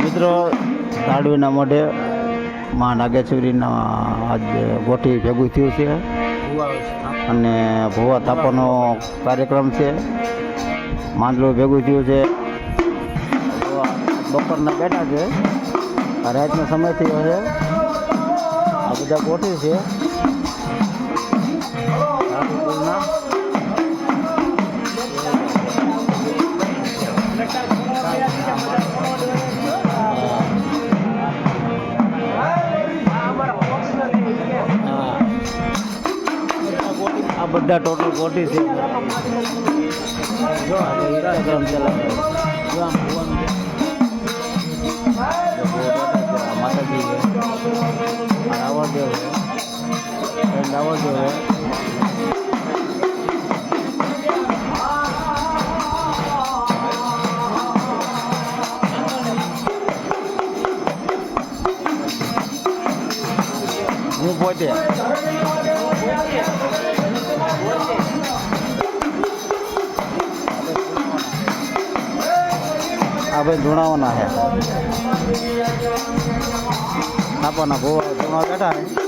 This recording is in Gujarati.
મિત્રો તાળવીના મોઢે માં નાગેશ્વરીના આજ ગોઠી ભેગું થયું છે અને ભૂવા થાપવાનો કાર્યક્રમ છે. માંડલું ભેગું થયું છે. બપોરના બેઠા છે. રાતનો સમય થયો છે. આ બધા ગોઠી છે. આ બધા ટોટલ ગોઠી છે. જો ઇન્સ્ટાગ્રામ ચલાવે જો આમ માતાજી છે. રાવણદેવ છે. રાવણદેવ છે. હું પોતે આ ભાઈ ધૂણાવાના છે. થાપાના ભૂવા ધૂણા બેઠા છે.